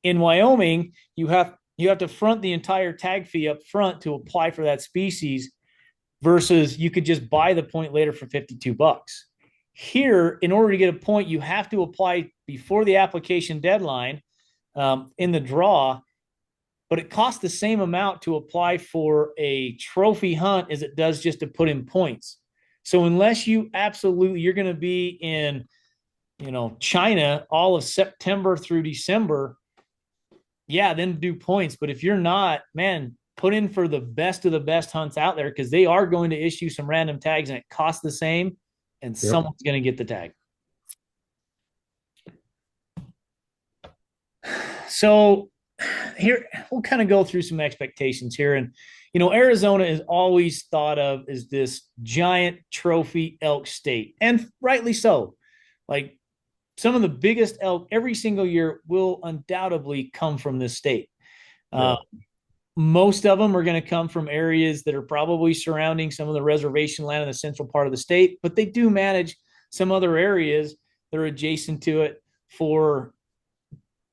in Wyoming you have to front the entire tag fee up front to apply for that species, versus you could just buy the point later for $52. Here, in order to get a point, you have to apply before the application deadline in the draw, but it costs the same amount to apply for a trophy hunt as it does just to put in points. So unless you're going to be in, China all of September through December, yeah, then do points. But if you're not, man, put in for the best of the best hunts out there, because they are going to issue some random tags and it costs the same, and Yep. someone's going to get the tag. So here we'll kind of go through some expectations here. And, Arizona is always thought of as this giant trophy elk state, and rightly so. Like, some of the biggest elk every single year will undoubtedly come from this state. Yeah. Most of them are going to come from areas that are probably surrounding some of the reservation land in the central part of the state, but they do manage some other areas that are adjacent to it for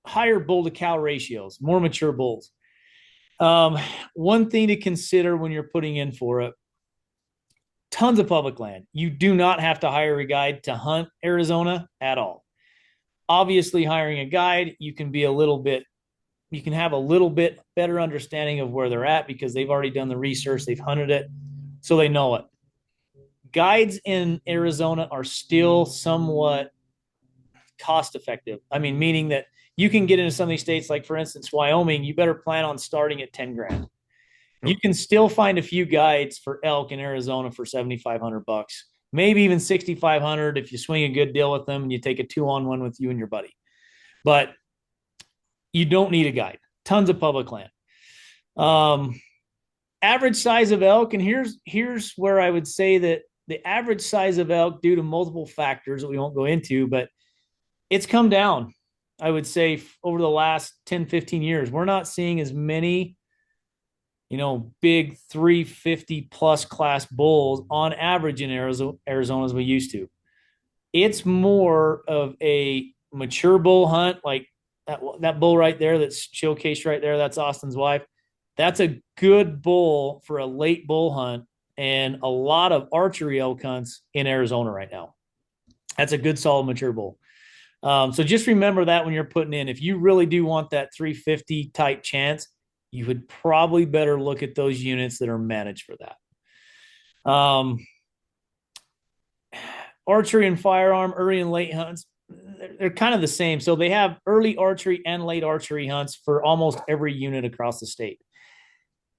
higher bull to cow ratios, more mature bulls. One thing to consider when you're putting in for it: tons of public land. You do not have to hire a guide to hunt Arizona at all. Obviously, hiring a guide, you can have a little bit better understanding of where they're at, because they've already done the research, they've hunted it, so they know it. Guides in Arizona are still somewhat cost effective. I mean, meaning that you can get into some of these states, like for instance, Wyoming, you better plan on starting at 10 grand. You can still find a few guides for elk in Arizona for $7,500, maybe even 6,500 if you swing a good deal with them and you take a 2-on-1 with you and your buddy. But you don't need a guide. Tons of public land. Average size of elk, and here's where I would say that the average size of elk, due to multiple factors that we won't go into, but it's come down, I would say, over the last 10, 15 years. We're not seeing as many, big 350 plus class bulls on average in Arizona as we used to. It's more of a mature bull hunt, like that bull right there that's showcased right there. That's Austin's wife. That's a good bull for a late bull hunt, and a lot of archery elk hunts in Arizona right now. That's a good, solid, mature bull. So just remember that when you're putting in. If you really do want that 350 type chance, you would probably better look at those units that are managed for that. Archery and firearm, early and late hunts, they're kind of the same. So they have early archery and late archery hunts for almost every unit across the state.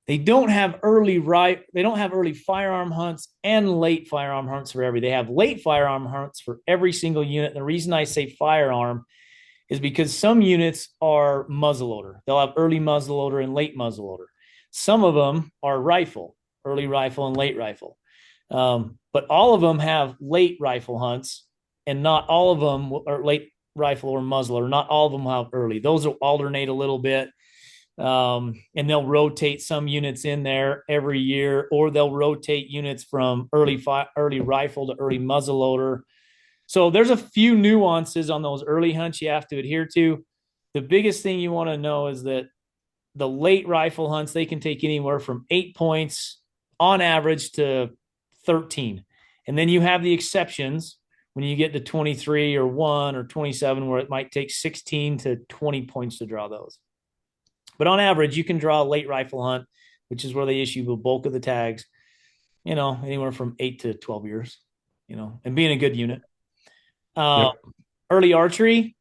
They don't have early firearm hunts and late firearm hunts for every. They have late firearm hunts for every single unit. And the reason I say firearm is because some units are muzzleloader. They'll have early muzzleloader and late muzzleloader. Some of them are rifle, early rifle and late rifle. But all of them have late rifle hunts, and not all of them are late rifle or muzzleloader. Not all of them have early. Those will alternate a little bit. And they'll rotate some units in there every year, or they'll rotate units from early rifle to early muzzleloader. So there's a few nuances on those early hunts you have to adhere to. The biggest thing you want to know is that the late rifle hunts, they can take anywhere from 8 points on average to 13. And then you have the exceptions when you get to 23 or 1 or 27, where it might take 16 to 20 points to draw those. But on average, you can draw a late rifle hunt, which is where they issue the bulk of the tags, anywhere from 8 to 12 years, and being a good unit. Yep. Early archery,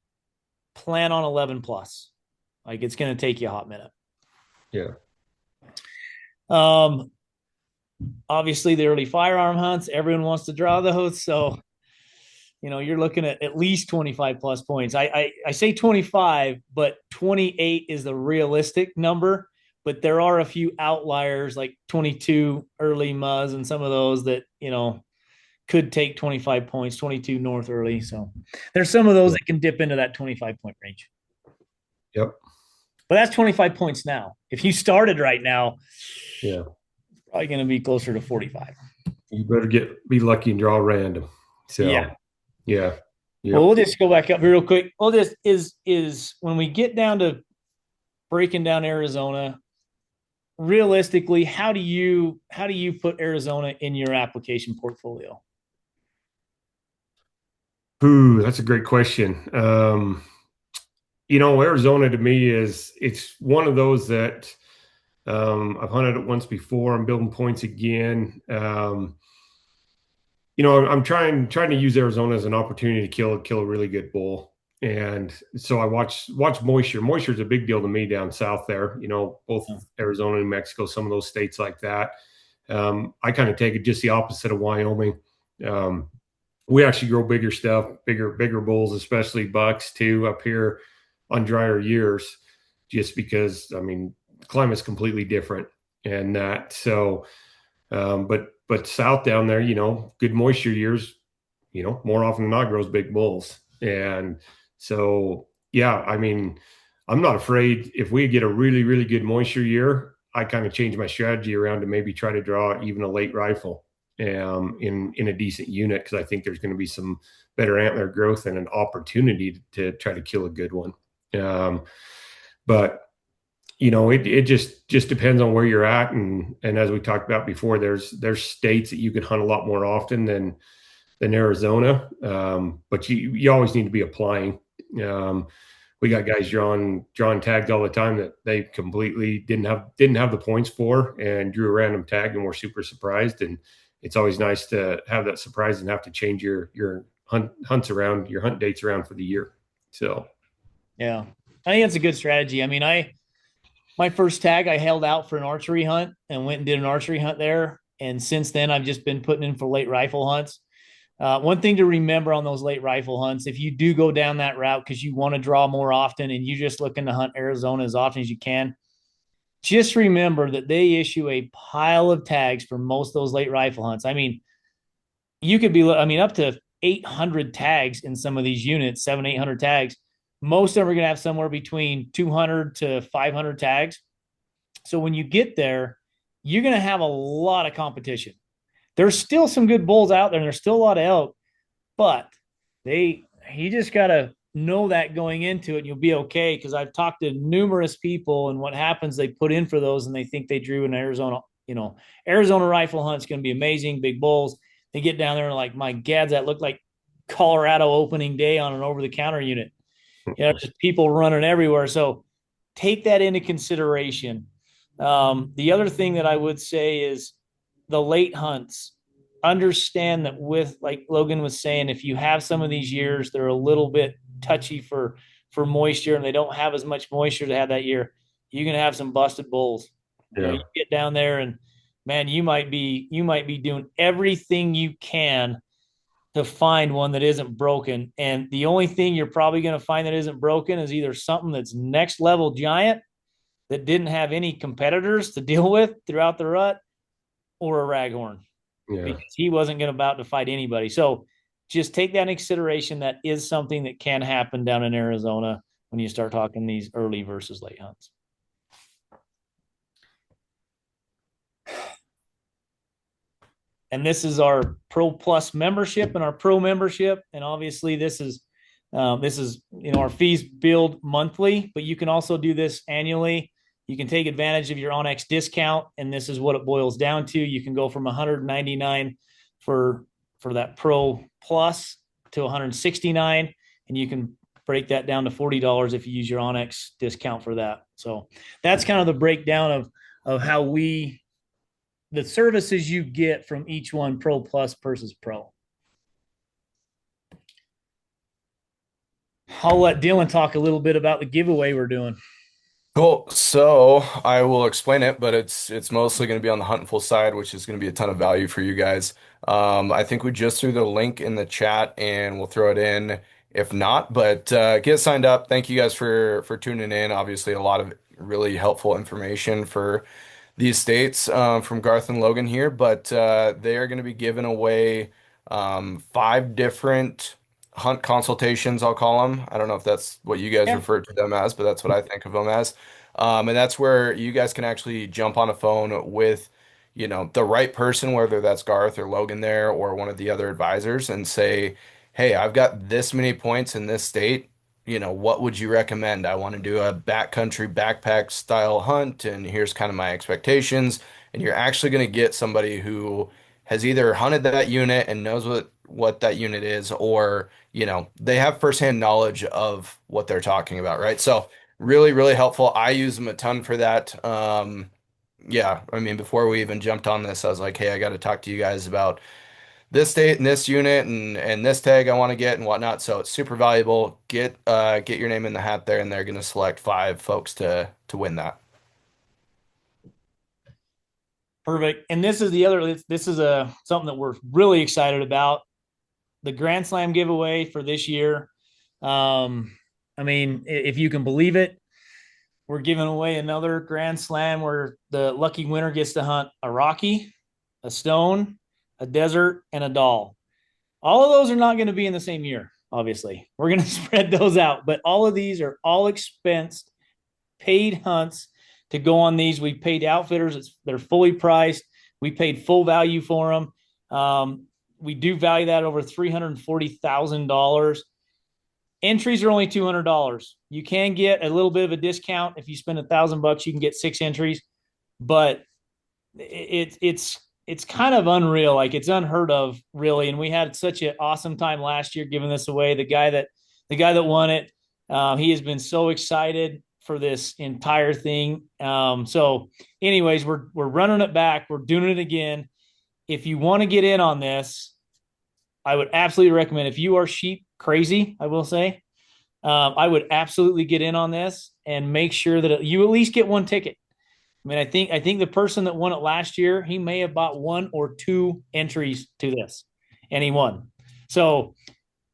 plan on 11 plus. Like, it's going to take you a hot minute. Yeah. Obviously, the early firearm hunts, everyone wants to draw those. So you're looking at least 25 plus points. I say 25, but 28 is the realistic number. But there are a few outliers like 22 early Muzz and some of those that, could take 25 points, 22 North early. So there's some of those that can dip into that 25-point range. Yep. But that's 25 points now. If you started right now, yeah, it's probably going to be closer to 45. You better be lucky and draw random. So yeah. Yeah. Well, we'll just go back up here real quick. We'll just is when we get down to breaking down Arizona, realistically, how do you put Arizona in your application portfolio? Ooh, that's a great question. Arizona to me it's one of those that I've hunted it once before. I'm building points again. I'm trying to use Arizona as an opportunity to kill a really good bull. And so I watch moisture. Moisture is a big deal to me down south there. Both Arizona and New Mexico, some of those states like that. I kind of take it just the opposite of Wyoming. We actually grow bigger stuff, bigger bulls, especially bucks too, up here on drier years, just because the climate's completely different and that. So, but south down there, good moisture years, more often than not grows big bulls. And so, yeah, I'm not afraid if we get a really, really good moisture year. I kind of change my strategy around to maybe try to draw even a late rifle in a decent unit, because I think there's going to be some better antler growth and an opportunity to try to kill a good one. But it just depends on where you're at, and as we talked about before, there's states that you can hunt a lot more often than Arizona, but you always need to be applying. We got guys drawing tags all the time that they completely didn't have the points for, and drew a random tag and were super surprised. And it's always nice to have that surprise and have to change your hunts around, your hunt dates around for the year. So yeah, I think that's a good strategy. My first tag, I held out for an archery hunt and went and did an archery hunt there. And since then, I've just been putting in for late rifle hunts. One thing to remember on those late rifle hunts, if you do go down that route because you want to draw more often and you're just looking to hunt Arizona as often as you can, just remember that they issue a pile of tags for most of those late rifle hunts. You could be, up to 800 tags in some of these units, 800 tags. Most of them are going to have somewhere between 200 to 500 tags. So when you get there, you're going to have a lot of competition. There's still some good bulls out there, and there's still a lot of elk, but you just got to know that going into it, and you'll be okay. Because I've talked to numerous people, and what happens, they put in for those, and they think they drew an Arizona. Arizona rifle hunt's going to be amazing, big bulls. They get down there and like, my gads, that looked like Colorado opening day on an over-the-counter unit. Just people running everywhere. So take that into consideration. The other thing that I would say is the late hunts. Understand that with, like Logan was saying, if you have some of these years, they're a little bit touchy for moisture, and they don't have as much moisture to have that year, you're going to have some busted bulls. Yeah. You get down there and, man, you might be doing everything you can to find one that isn't broken. And the only thing you're probably going to find that isn't broken is either something that's next level giant that didn't have any competitors to deal with throughout the rut, or a raghorn, because he wasn't about to fight anybody. So just take that in consideration. That is something that can happen down in Arizona when you start talking these early versus late hunts. And this is our Pro Plus membership and our Pro membership. And obviously this is our fees billed monthly, but you can also do this annually. You can take advantage of your onX discount, and this is what it boils down to. You can go from $199 for that Pro Plus to $169, and you can break that down to $40 if you use your onX discount for that. So that's kind of the breakdown of how the services you get from each one, Pro Plus versus Pro. I'll let Dylan talk a little bit about the giveaway we're doing. Cool. So I will explain it, but it's mostly going to be on the Huntful side, which is going to be a ton of value for you guys. I think we just threw the link in the chat and we'll throw it in if not, but get signed up. Thank you guys for tuning in. Obviously, a lot of really helpful information for these states from Garth and Logan here, but they are going to be giving away five different hunt consultations, I'll call them. I don't know if that's what you guys Yeah. refer to them as, but that's what I think of them as. And that's where you guys can actually jump on a phone with, the right person, whether that's Garth or Logan there or one of the other advisors, and say, hey, I've got this many points in this state. What would you recommend? I want to do a backcountry backpack style hunt, and here's kind of my expectations. And you're actually going to get somebody who has either hunted that unit and knows what that unit is, or, they have firsthand knowledge of what they're talking about, right? So really, really helpful. I use them a ton for that. Yeah, I mean, before we even jumped on this, I was like, hey, I got to talk to you guys about this date and this unit and this tag I want to get and whatnot. So it's super valuable. Get your name in the hat there, and they're going to select five folks to win that. Perfect. And this is the other. This is a something that we're really excited about. The Grand Slam giveaway for this year. I mean, if you can believe it, we're giving away another Grand Slam where the lucky winner gets to hunt a Rocky, a Stone, a Desert, and a Doll. All of those are not going to be in the same year, obviously. We're going to spread those out, but all of these are all expensed, paid hunts to go on these. We paid outfitters, they're fully priced. We paid full value for them. We do value that over $340,000. Entries are only $200. You can get a little bit of a discount if you spend $1,000. You can get 6 entries, but it's kind of unreal. Like, it's unheard of, really. And we had such an awesome time last year giving this away. The guy that won it, he has been so excited for this entire thing. So, anyways, we're running it back. We're doing it again. If you want to get in on this, I would absolutely recommend. If you are sheep crazy, I will say, I would absolutely get in on this and make sure that you at least get one ticket. I mean, I think the person that won it last year, he may have bought 1 or 2 entries to this, and he won. So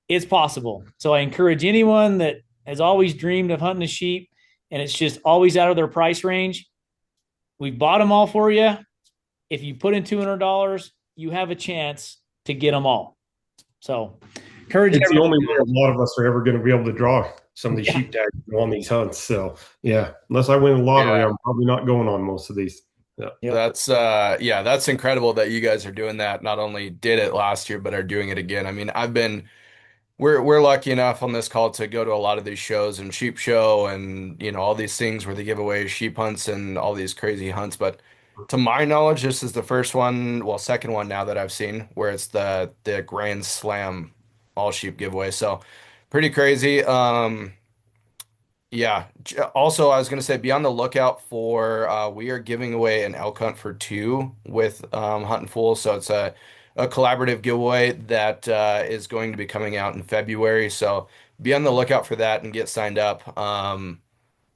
it's possible. So I encourage anyone that has always dreamed of hunting a sheep and it's just always out of their price range. We bought them all for you. If you put in $200, you have a chance to get them all. So encourage It's the everyone. only way a lot of us are ever going to be able to draw some of these Yeah. sheep tags on these hunts. So yeah, unless I win the lottery, Yeah. I'm probably not going on most of these. Yeah. Yep. That's incredible that you guys are doing that. Not only did it last year, but are doing it again. I mean, we're lucky enough on this call to go to a lot of these shows and sheep show and all these things where they give away sheep hunts and all these crazy hunts. But to my knowledge, this is the first one, well, second one now that I've seen where it's the Grand Slam all sheep giveaway. So pretty crazy. Yeah. Also, I was going to say, be on the lookout for we are giving away an elk hunt for two with Huntin' Fool. So it's a collaborative giveaway that is going to be coming out in February. So be on the lookout for that and get signed up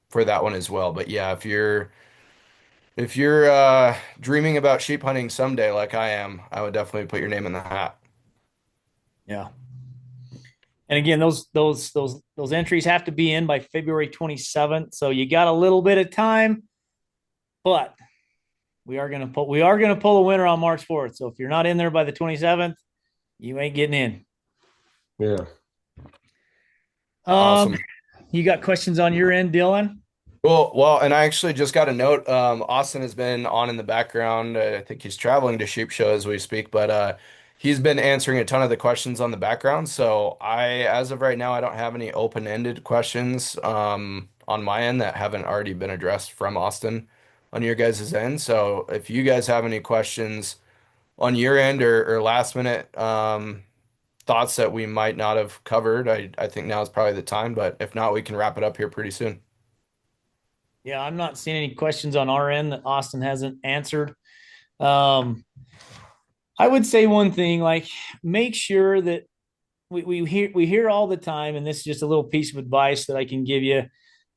for that one as well. But yeah, if you're dreaming about sheep hunting someday, like I am, I would definitely put your name in the hat. Yeah. And again, those entries have to be in by February 27th. So you got a little bit of time, but we are gonna pull a winner on March 4th. So if you're not in there by the 27th, you ain't getting in. Yeah. Um, Awesome. you got questions on your end, Dylan? Cool. Well, and I actually just got a note. Austin has been on in the background. I think he's traveling to Sheep Show as we speak, but he's been answering a ton of the questions on the background. So as of right now, I don't have any open-ended questions on my end that haven't already been addressed from Austin on your guys' end. So if you guys have any questions on your end or last minute thoughts that we might not have covered, I think now is probably the time. But if not, we can wrap it up here pretty soon. Yeah, I'm not seeing any questions on our end that Austin hasn't answered. Um, I would say one thing, like, make sure that we hear all the time, and this is just a little piece of advice that I can give you.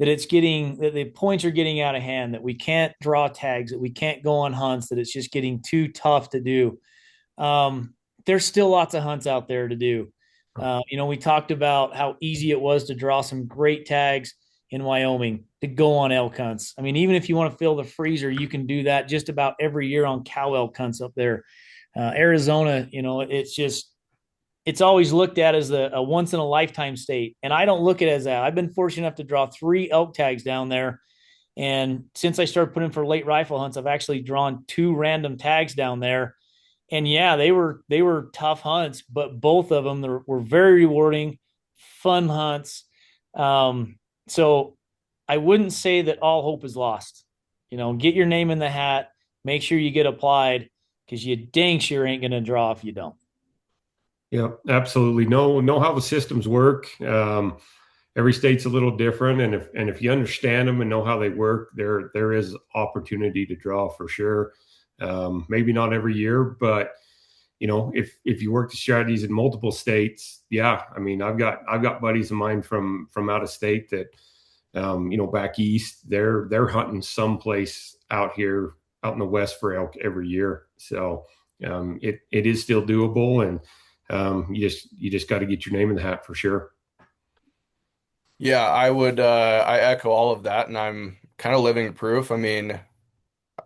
that it's getting that the points are getting out of hand, that we can't draw tags, that we can't go on hunts, that it's just getting too tough to do. Um, there's still lots of hunts out there to do. We talked about how easy it was to draw some great tags in Wyoming to go on elk hunts. I mean, even if you want to fill the freezer, you can do that just about every year on cow elk hunts up there. Arizona, it's always looked at as a once in a lifetime state. And I don't look at it as that. I've been fortunate enough to draw 3 elk tags down there. And since I started putting for late rifle hunts, I've actually drawn 2 random tags down there. And yeah, they were tough hunts, but both of them were very rewarding, fun hunts. So I wouldn't say that all hope is lost. Get your name in the hat, make sure you get applied, because you dang sure ain't going to draw if you don't. Yeah, absolutely. Know how the systems work. Every state's a little different, and if you understand them and know how they work, there is opportunity to draw for sure. Maybe not every year, but if you work the strategies in multiple states, yeah. I mean, I've got buddies of mine from out of state that, back east, they're hunting someplace out here out in the west for elk every year. So it is still doable, and you just got to get your name in the hat for sure. Yeah, I echo all of that, and I'm kind of living proof. I mean,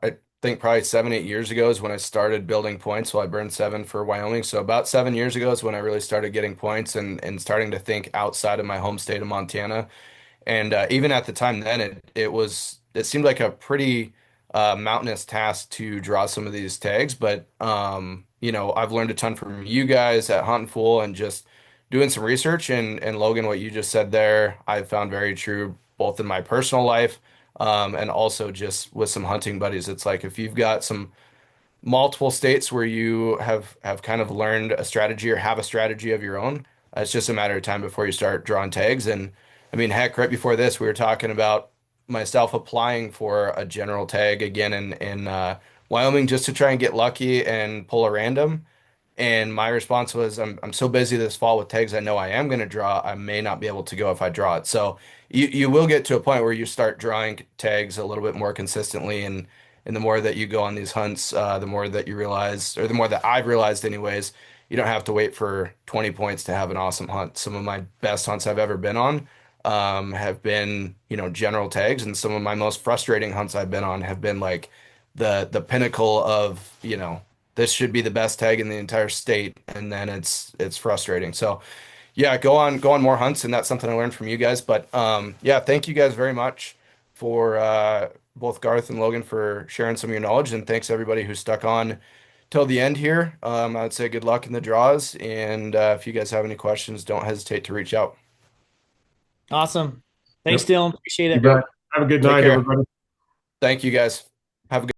I think probably 7, 8 years ago is when I started building points. So I burned 7 for Wyoming. So about 7 years ago is when I really started getting points and starting to think outside of my home state of Montana. And even at the time then, it seemed like a pretty mountainous task to draw some of these tags. But I've learned a ton from you guys at Huntin' Fool and just doing some research. And Logan, what you just said there, I found very true both in my personal life and also just with some hunting buddies. It's like if you've got some multiple states where you have kind of learned a strategy or have a strategy of your own. It's just a matter of time before you start drawing tags. And I mean, heck, right before this, we were talking about myself applying for a general tag again in Wyoming just to try and get lucky and pull a random. And my response was, I'm so busy this fall with tags I know I am going to draw. I may not be able to go if I draw it. So you will get to a point where you start drawing tags a little bit more consistently, and the more that you go on these hunts, the more that you realize, or the more that I've realized, anyways, you don't have to wait for 20 points to have an awesome hunt. Some of my best hunts I've ever been on have been, general tags, and some of my most frustrating hunts I've been on have been like the pinnacle of, this should be the best tag in the entire state, and then it's frustrating. So yeah, go on more hunts, and that's something I learned from you guys. But yeah, thank you guys very much for both Garth and Logan for sharing some of your knowledge, and thanks everybody who stuck on till the end here. I'd say good luck in the draws, and if you guys have any questions, don't hesitate to reach out. Awesome. Thanks, Yep, Dylan. Appreciate you it. bet. Have a good Take night, care. everybody. Thank you guys. Have a good